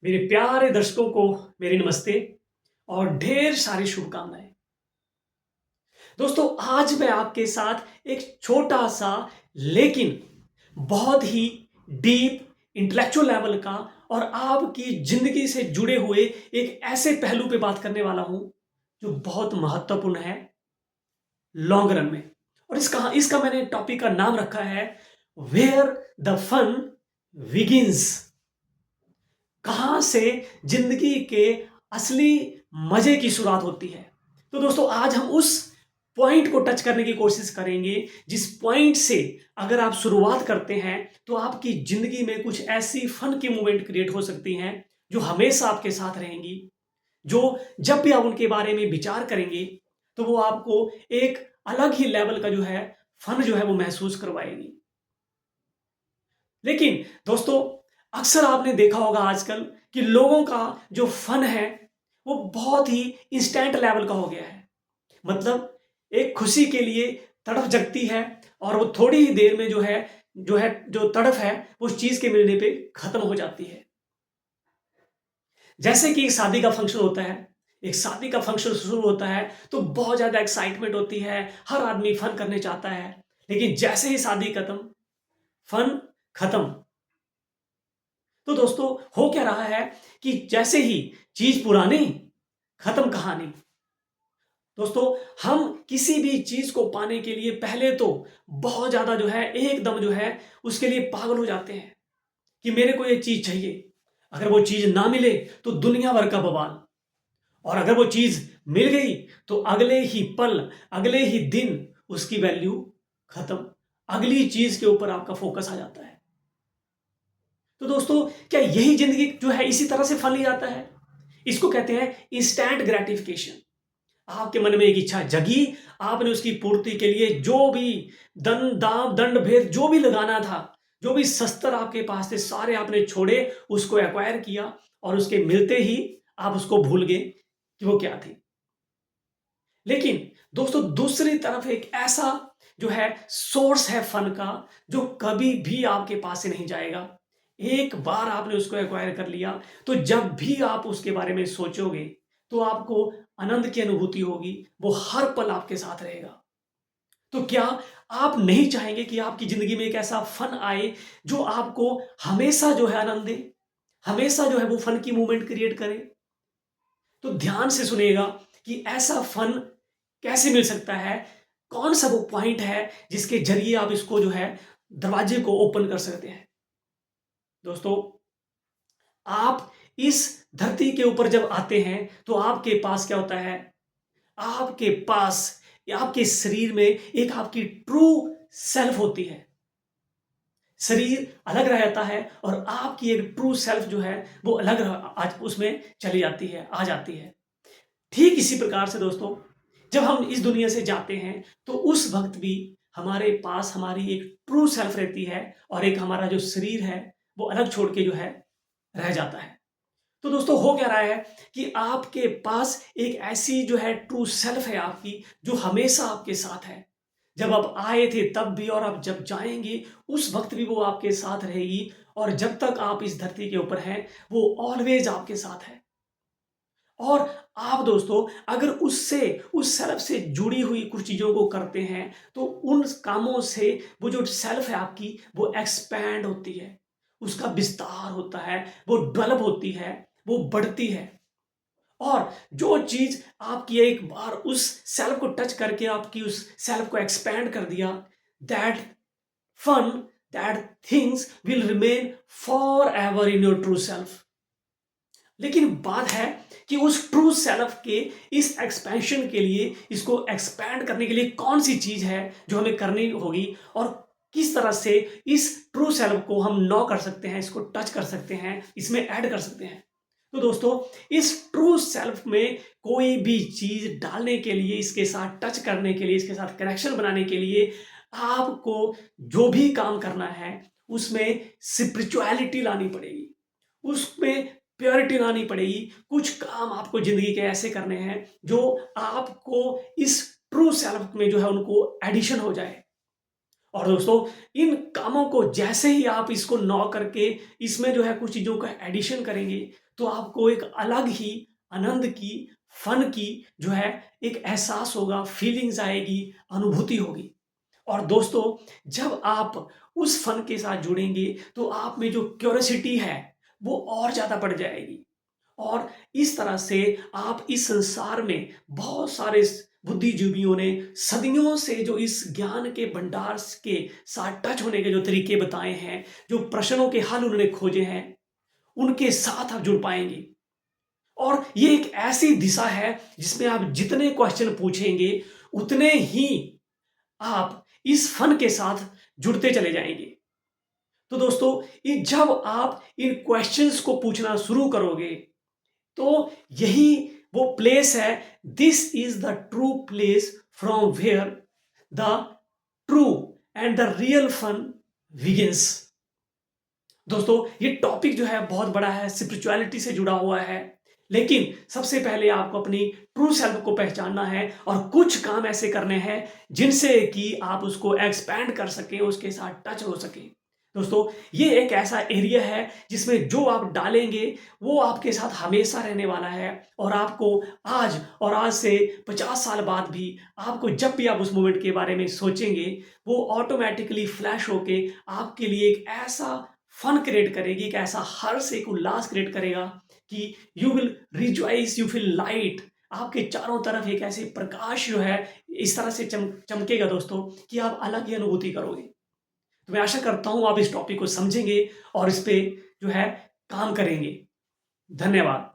मेरे प्यारे दर्शकों को मेरी नमस्ते और ढेर सारी शुभकामनाएं। दोस्तों, आज मैं आपके साथ एक छोटा सा लेकिन बहुत ही डीप इंटेलेक्चुअल लेवल का और आपकी जिंदगी से जुड़े हुए एक ऐसे पहलू पे बात करने वाला हूं जो बहुत महत्वपूर्ण है लॉन्ग रन में। और इसका इसका मैंने टॉपिक का नाम रखा है वेयर द फन बिगिंस। कहां से जिंदगी के असली मजे की शुरुआत होती है। तो दोस्तों, आज हम उस पॉइंट को टच करने की कोशिश करेंगे जिस पॉइंट से अगर आप शुरुआत करते हैं तो आपकी जिंदगी में कुछ ऐसी फन की मूवमेंट क्रिएट हो सकती हैं जो हमेशा आपके साथ रहेंगी, जो जब भी आप उनके बारे में विचार करेंगे तो वो आपको एक अलग ही लेवल का जो है फन जो है वो महसूस करवाएगी। लेकिन दोस्तों, अक्सर आपने देखा होगा आजकल कि लोगों का जो फन है वो बहुत ही इंस्टेंट लेवल का हो गया है। मतलब एक खुशी के लिए तड़फ जगती है और वो थोड़ी ही देर में जो तड़फ है वो उस चीज के मिलने पे खत्म हो जाती है। जैसे कि एक शादी का फंक्शन होता है, एक शादी का फंक्शन शुरू होता है तो बहुत ज्यादा एक्साइटमेंट होती है, हर आदमी फन करने चाहता है। लेकिन जैसे ही शादी खत्म, फन खत्म। तो दोस्तों, हो क्या रहा है कि जैसे ही चीज पुरानी, खत्म कहानी। दोस्तों, हम किसी भी चीज को पाने के लिए पहले तो बहुत ज्यादा जो है एकदम जो है उसके लिए पागल हो जाते हैं कि मेरे को ये चीज चाहिए। अगर वो चीज ना मिले तो दुनिया भर का बवाल, और अगर वो चीज मिल गई तो अगले ही पल, अगले ही दिन उसकी वैल्यू खत्म। अगली चीज के ऊपर आपका फोकस आ जाता है। तो दोस्तों, क्या यही जिंदगी जो है इसी तरह से फल ली जाता है? इसको कहते हैं इंस्टेंट ग्रेटिफिकेशन। आपके मन में एक इच्छा जगी, आपने उसकी पूर्ति के लिए जो भी दाम दंड भेद जो भी लगाना था, जो भी शस्त्र आपके पास थे, सारे आपने छोड़े, उसको एक्वायर किया और उसके मिलते ही आप उसको भूल गए कि वो क्या थी। लेकिन दोस्तों, दूसरी तरफ एक ऐसा जो है सोर्स है फन का जो कभी भी आपके पास से नहीं जाएगा। एक बार आपने उसको एक्वायर कर लिया तो जब भी आप उसके बारे में सोचोगे तो आपको आनंद की अनुभूति होगी, वो हर पल आपके साथ रहेगा। तो क्या आप नहीं चाहेंगे कि आपकी जिंदगी में एक ऐसा फन आए जो आपको हमेशा जो है आनंद दे, हमेशा जो है वो फन की मूवमेंट क्रिएट करे? तो ध्यान से सुनिएगा कि ऐसा फन कैसे मिल सकता है, कौन सा वो पॉइंट है जिसके जरिए आप इसको जो है दरवाजे को ओपन कर सकते हैं। दोस्तों, आप इस धरती के ऊपर जब आते हैं तो आपके पास क्या होता है? आपके पास आपके शरीर में एक आपकी ट्रू सेल्फ होती है। शरीर अलग रहता है और आपकी एक ट्रू सेल्फ जो है वो अलग आज उसमें चली जाती है, आ जाती है। ठीक इसी प्रकार से दोस्तों, जब हम इस दुनिया से जाते हैं तो उस वक्त भी हमारे पास हमारी एक ट्रू सेल्फ रहती है और एक हमारा जो शरीर है वो अलग छोड़ के जो है रह जाता है। तो दोस्तों, हो क्या रहा है कि आपके पास एक ऐसी जो है ट्रू सेल्फ है आपकी, जो हमेशा आपके साथ है। जब आप आए थे तब भी और आप जब जाएंगे उस वक्त भी वो आपके साथ रहेगी, और जब तक आप इस धरती के ऊपर हैं वो ऑलवेज आपके साथ है। और आप दोस्तों, अगर उस सेल्फ से जुड़ी हुई कुछ चीजों को करते हैं तो उन कामों से वो जो सेल्फ है आपकी वो एक्सपैंड होती है, उसका विस्तार होता है, वो डेवलप होती है, वो बढ़ती है। और जो चीज आपकी एक बार उस सेल्फ को टच करके आपकी उस सेल्फ को एक्सपैंड कर दिया, that fun, that things will remain for ever in your true self. लेकिन बात है कि उस ट्रू सेल्फ के इस एक्सपेंशन के लिए, इसको एक्सपैंड करने के लिए कौन सी चीज है जो हमें करनी होगी, और किस तरह से इस ट्रू सेल्फ को हम नॉ कर सकते हैं, इसको टच कर सकते हैं, इसमें ऐड कर सकते हैं। तो दोस्तों, इस ट्रू सेल्फ में कोई भी चीज डालने के लिए, इसके साथ टच करने के लिए, इसके साथ कनेक्शन बनाने के लिए आपको जो भी काम करना है उसमें स्पिरिचुअलिटी लानी पड़ेगी, उसमें प्योरिटी लानी पड़ेगी। कुछ काम आपको जिंदगी के ऐसे करने हैं जो आपको इस ट्रू सेल्फ में जो है उनको एडिशन हो जाए, और दोस्तों इन कामों को जैसे ही आप इसको नौ करके इसमें जो है कुछ चीज़ों का एडिशन करेंगे, तो आपको एक अलग ही आनंद की, फन की जो है एक एहसास होगा, फीलिंग्स आएगी, अनुभूति होगी। और दोस्तों जब आप उस फन के साथ जुड़ेंगे, तो आप में जो क्यूरियोसिटी है, वो और ज़्यादा बढ़ जाएगी। और इस तरह से आप इस संसार में बहुत सारे बुद्धिजीवियों ने सदियों से जो इस ज्ञान के भंडार के साथ टच होने के जो तरीके बताए हैं, जो प्रश्नों के हल उन्होंने खोजे हैं, उनके साथ आप जुड़ पाएंगे। और ये एक ऐसी दिशा है जिसमें आप जितने क्वेश्चन पूछेंगे, उतने ही आप इस फन के साथ जुड़ते चले जाएंगे। तो दोस्तों ये जब आप इन क्वेश्चंस को पूछना शुरू करोगे, तो यही वो प्लेस है, this is the true place from where the true and the real fun begins. दोस्तों ये टॉपिक जो है बहुत बड़ा है, स्पिरिचुअलिटी से जुड़ा हुआ है, लेकिन सबसे पहले आपको अपनी ट्रू सेल्फ को पहचानना है और कुछ काम ऐसे करने हैं जिनसे कि आप उसको एक्सपैंड कर सकें, उसके साथ टच हो सके। दोस्तों ये एक ऐसा एरिया है जिसमें जो आप डालेंगे वो आपके साथ हमेशा रहने वाला है, और आपको आज और आज से 50 साल बाद भी आपको जब भी आप उस मोमेंट के बारे में सोचेंगे, वो ऑटोमेटिकली फ्लैश होके आपके लिए एक ऐसा फन क्रिएट करेगी, एक ऐसा हर्ष, एक उल्लास क्रिएट करेगा कि you will rejoice, you feel light. आपके चारों तरफ एक ऐसे प्रकाश जो है इस तरह से चमकेगा दोस्तों कि आप अलग ही अनुभूति करोगे। तो मैं आशा करता हूं आप इस टॉपिक को समझेंगे और इस पे जो है काम करेंगे। धन्यवाद।